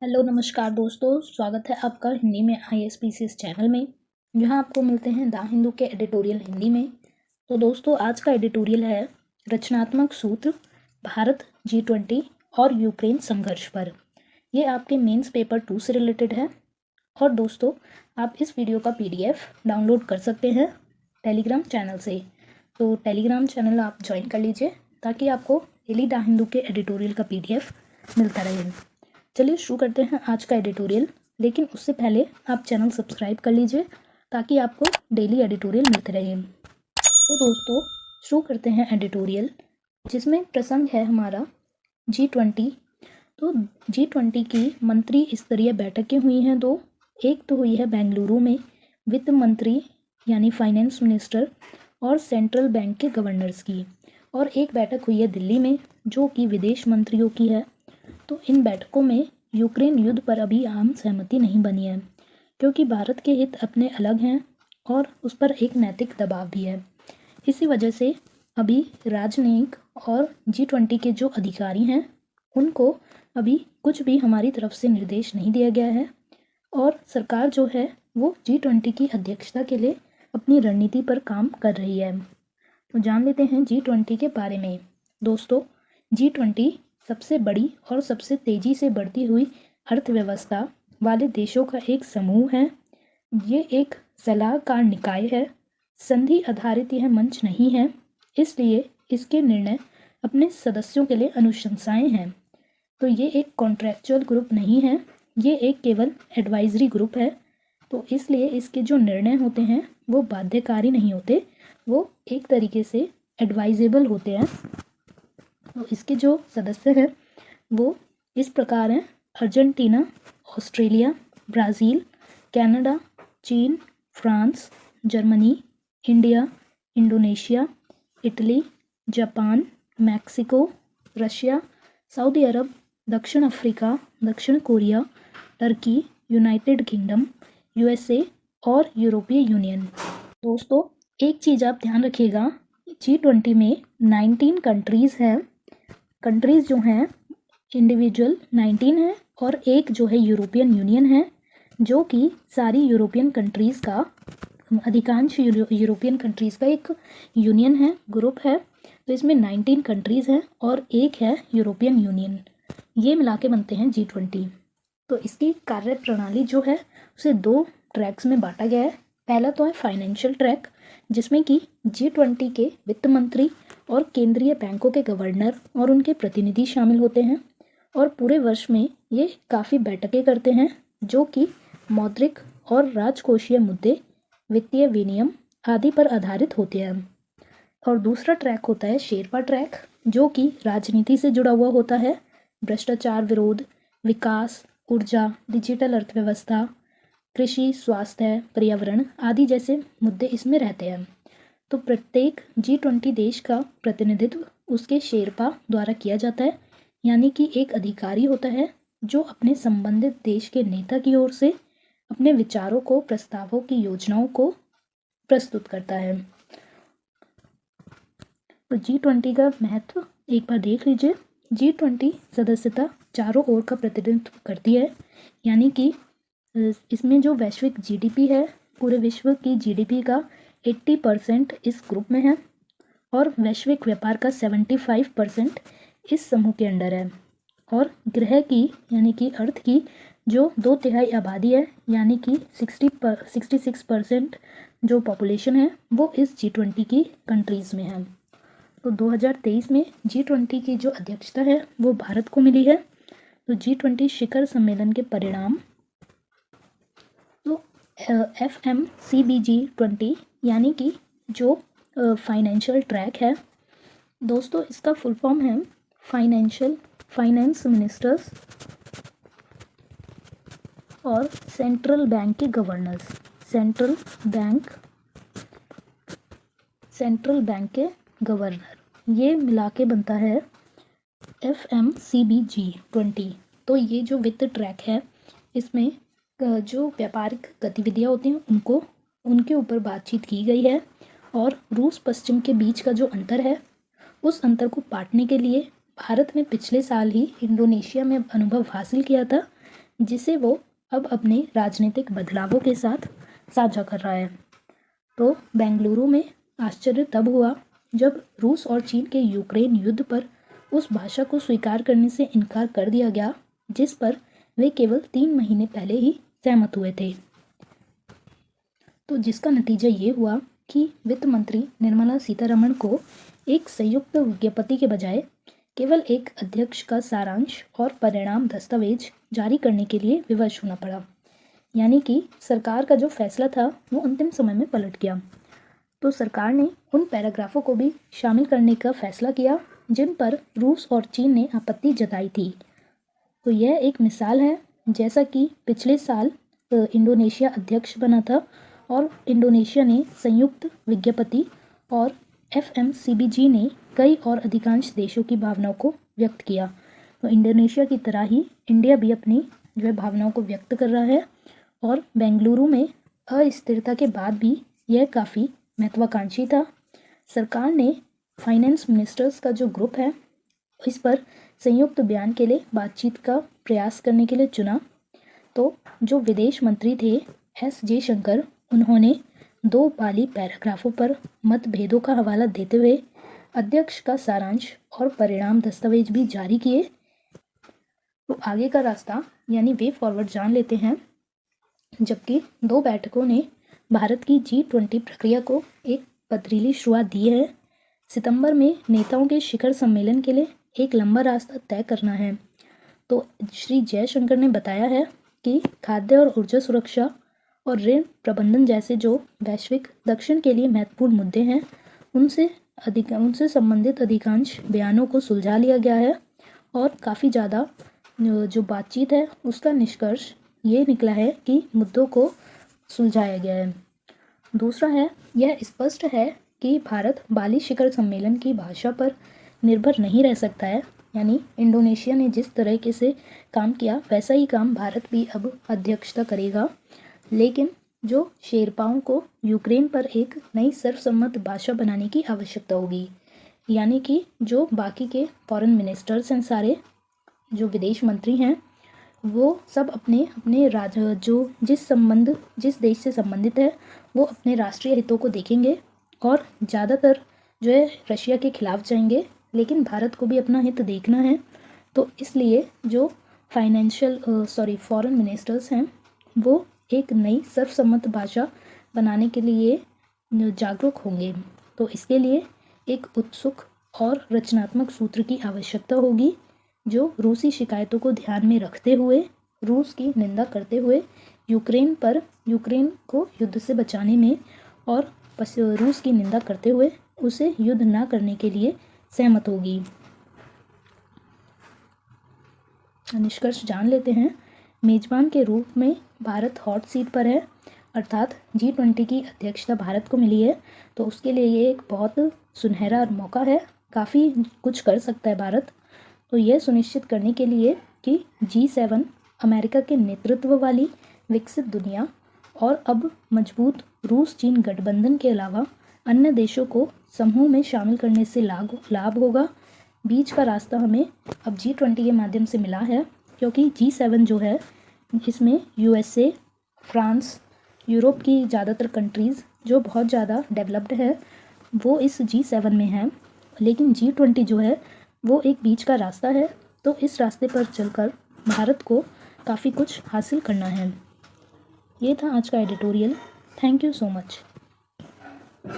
Hello नमस्कार दोस्तों, स्वागत है आपका हिंदी में ISPCS चैनल में, जहां आपको मिलते हैं द हिंदू के एडिटोरियल हिंदी में। तो दोस्तों, आज का एडिटोरियल है रचनात्मक सूत्र भारत G20 और यूक्रेन संघर्ष पर। ये आपके मेंस पेपर 2 से रिलेटेड है। और दोस्तों, आप इस वीडियो का PDF डाउनलोड कर सकते हैं टेलीग्राम चैनल से। तो टेलीग्राम चैनल आप ज्वाइन कर लीजिए ताकि आपको डेली द हिंदू के एडिटोरियल का PDF मिलता रहे। चलिए शुरू करते हैं आज का एडिटोरियल, लेकिन उससे पहले आप चैनल सब्सक्राइब कर लीजिए ताकि आपको डेली एडिटोरियल मिलते रहे। तो दोस्तों, शुरू करते हैं एडिटोरियल, जिसमें प्रसंग है हमारा G20। तो G20 की मंत्री स्तरीय बैठकें हुई हैं दो। एक तो हुई है बेंगलुरु में वित्त मंत्री यानी फाइनेंस मिनिस्टर और सेंट्रल बैंक के गवर्नर्स की, और एक बैठक हुई है दिल्ली में जो कि विदेश मंत्रियों की है। तो इन बैठकों में यूक्रेन युद्ध पर अभी आम सहमति नहीं बनी है, क्योंकि भारत के हित अपने अलग हैं और उस पर एक नैतिक दबाव भी है। इसी वजह से अभी राजनयिक और G20 के जो अधिकारी हैं उनको अभी कुछ भी हमारी तरफ से निर्देश नहीं दिया गया है, और सरकार जो है वो G20 की अध्यक्षता के लिए अपनी रणनीति पर काम कर रही है। तो जान लेते हैं G20 के बारे में। दोस्तों, G20 सबसे बड़ी और सबसे तेजी से बढ़ती हुई अर्थव्यवस्था वाले देशों का एक समूह है। ये एक सलाहकार निकाय है, संधि आधारित यह मंच नहीं है, इसलिए इसके निर्णय अपने सदस्यों के लिए अनुशंसाएं हैं। तो ये एक कॉन्ट्रैक्चुअल ग्रुप नहीं है, ये एक केवल एडवाइजरी ग्रुप है। तो इसलिए इसके जो निर्णय होते हैं वो बाध्यकारी नहीं होते, वो एक तरीके से एडवाइजेबल होते हैं। तो इसके जो सदस्य हैं वो इस प्रकार हैं: अर्जेंटीना, ऑस्ट्रेलिया, ब्राज़ील, कनाडा, चीन, France, Germany, India, Indonesia, Italy, Japan, Mexico, Russia, Saudi Arab, दक्षिण अफ्रीका, दक्षिण Korea, Turkey, United Kingdom, USA और यूरोपीय यूनियन। दोस्तों, एक चीज़ आप ध्यान रखिएगा, G20 में 19 कंट्रीज़ हैं। कंट्रीज़ जो हैं इंडिविजुअल 19 है, और एक जो है यूरोपियन यूनियन है, जो कि सारी यूरोपियन कंट्रीज़ का, अधिकांश यूरोपियन कंट्रीज़ का एक यूनियन है, ग्रुप है। तो इसमें 19 कंट्रीज़ हैं और एक है यूरोपियन यूनियन। ये मिला के बनते हैं G20। तो इसकी कार्य प्रणाली जो है उसे 2 ट्रैक्स में बांटा गया है। पहला तो है फाइनेंशियल ट्रैक, जिसमें कि G20 के वित्त मंत्री और केंद्रीय बैंकों के गवर्नर और उनके प्रतिनिधि शामिल होते हैं, और पूरे वर्ष में ये काफ़ी बैठकें करते हैं जो कि मौद्रिक और राजकोषीय मुद्दे, वित्तीय विनियम आदि पर आधारित होते हैं। और दूसरा ट्रैक होता है शेरपा ट्रैक, जो कि राजनीति से जुड़ा हुआ होता है। भ्रष्टाचार विरोध, विकास, ऊर्जा, डिजिटल अर्थव्यवस्था, कृषि, स्वास्थ्य, पर्यावरण आदि जैसे मुद्दे इसमें रहते हैं। तो प्रत्येक G20 देश का प्रतिनिधित्व उसके शेरपा द्वारा किया जाता है, यानी कि एक अधिकारी होता है जो अपने संबंधित देश के नेता की ओर से अपने विचारों को, प्रस्तावों की योजनाओं को प्रस्तुत करता है। तो G20 का महत्व एक बार देख लीजिए। G20 सदस्यता चारों ओर का प्रतिनिधित्व करती है, यानी कि इसमें जो वैश्विक GDP है, पूरे विश्व की GDP का 80% इस ग्रुप में है, और वैश्विक व्यापार का 75% इस समूह के अंडर है। और ग्रह की यानी कि अर्थ की जो 2/3 आबादी है, यानी कि 66% जो पॉपुलेशन है वो इस G20 की कंट्रीज़ में है। तो 2023 में G20 की जो अध्यक्षता है वो भारत को मिली है। तो G20 शिखर सम्मेलन के परिणाम, तो FMCBG20 यानी कि जो फाइनेंशियल ट्रैक है, दोस्तों इसका फुल फॉर्म है फाइनेंस मिनिस्टर्स और सेंट्रल बैंक के गवर्नर्स। सेंट्रल बैंक के गवर्नर, ये मिला के बनता है FMCBG20। तो ये जो वित्त ट्रैक है, इसमें जो व्यापारिक गतिविधियाँ होती हैं उनके ऊपर बातचीत की गई है, और रूस पश्चिम के बीच का जो अंतर है उस अंतर को पाटने के लिए भारत ने पिछले साल ही इंडोनेशिया में अनुभव हासिल किया था, जिसे वो अब अपने राजनीतिक बदलावों के साथ साझा कर रहा है। तो बेंगलुरु में आश्चर्य तब हुआ जब रूस और चीन के यूक्रेन युद्ध पर उस भाषा को स्वीकार करने से इनकार कर दिया गया जिस पर वे केवल 3 महीने पहले ही सहमत हुए थे। तो जिसका नतीजा ये हुआ कि वित्त मंत्री निर्मला सीतारमण को एक संयुक्त विज्ञप्ति के बजाय केवल एक अध्यक्ष का सारांश और परिणाम दस्तावेज जारी करने के लिए विवश होना पड़ा। यानी कि सरकार का जो फैसला था वो अंतिम समय में पलट गया। तो सरकार ने उन पैराग्राफों को भी शामिल करने का फैसला किया जिन पर रूस और चीन ने आपत्ति जताई थी। तो यह एक मिसाल है, जैसा कि पिछले साल इंडोनेशिया अध्यक्ष बना था और इंडोनेशिया ने संयुक्त विज्ञप्ति और FMCBG ने कई और अधिकांश देशों की भावनाओं को व्यक्त किया। तो इंडोनेशिया की तरह ही इंडिया भी अपनी जो है भावनाओं को व्यक्त कर रहा है और बेंगलुरु में अस्थिरता के बाद भी यह काफ़ी महत्वाकांक्षी था। सरकार ने फाइनेंस मिनिस्टर्स का जो ग्रुप है इस पर संयुक्त बयान के लिए बातचीत का प्रयास करने के लिए चुना। तो जो विदेश मंत्री थे S जयशंकर, उन्होंने 2 बाली पैराग्राफों पर मतभेदों का हवाला देते हुए अध्यक्ष का सारांश और परिणाम दस्तावेज भी जारी किए। तो आगे का रास्ता यानी वे फॉरवर्ड जान लेते हैं। जबकि 2 बैठकों ने भारत की G20 प्रक्रिया को एक पथरीली शुरुआत दी है। सितंबर में नेताओं के शिखर सम्मेलन के लिए एक लंबा रास्ता तय करना है। तो श्री जयशंकर ने बताया है कि खाद्य और ऊर्जा सुरक्षा और ऋण प्रबंधन जैसे जो वैश्विक दक्षिण के लिए महत्वपूर्ण मुद्दे हैं उनसे संबंधित अधिकांश बयानों को सुलझा लिया गया है और काफ़ी ज़्यादा जो बातचीत है उसका निष्कर्ष ये निकला है कि मुद्दों को सुलझाया गया है। दूसरा है, यह स्पष्ट है कि भारत बाली शिखर सम्मेलन की भाषा पर निर्भर नहीं रह सकता है। यानी इंडोनेशिया ने जिस तरीके से काम किया वैसा ही काम भारत भी अब अध्यक्षता करेगा। लेकिन जो शेरपाओं को यूक्रेन पर एक नई सर्वसम्मत भाषा बनाने की आवश्यकता होगी। यानी कि जो बाकी के फॉरेन मिनिस्टर्स हैं, सारे जो विदेश मंत्री हैं, वो सब अपने अपने जो जिस देश से संबंधित है वो अपने राष्ट्रीय हितों को देखेंगे और ज़्यादातर जो है रशिया के खिलाफ जाएंगे, लेकिन भारत को भी अपना हित देखना है। तो इसलिए जो फॉरेन मिनिस्टर्स हैं वो एक नई सर्वसम्मत भाषा बनाने के लिए जागरूक होंगे। तो इसके लिए एक उत्सुक और रचनात्मक सूत्र की आवश्यकता होगी जो रूसी शिकायतों को ध्यान में रखते हुए, रूस की निंदा करते हुए यूक्रेन को युद्ध से बचाने में और रूस की निंदा करते हुए उसे युद्ध न करने के लिए सहमत होगी। निष्कर्ष जान लेते हैं। मेजबान के रूप में भारत हॉट सीट पर है, अर्थात G20 की अध्यक्षता भारत को मिली है। तो उसके लिए ये एक बहुत सुनहरा मौका है, काफ़ी कुछ कर सकता है भारत। तो यह सुनिश्चित करने के लिए कि G7 अमेरिका के नेतृत्व वाली विकसित दुनिया और अब मजबूत रूस चीन गठबंधन के अलावा अन्य देशों को समूह में शामिल करने से लाभ होगा। बीच का रास्ता हमें अब G20 के माध्यम से मिला है, क्योंकि G7 जो है इसमें USA, फ्रांस, यूरोप की ज़्यादातर कंट्रीज़ जो बहुत ज़्यादा डेवलप्ड है वो इस G7 में है, लेकिन G20 जो है वो एक बीच का रास्ता है। तो इस रास्ते पर चलकर भारत को काफ़ी कुछ हासिल करना है। ये था आज का editorial. Thank you so much.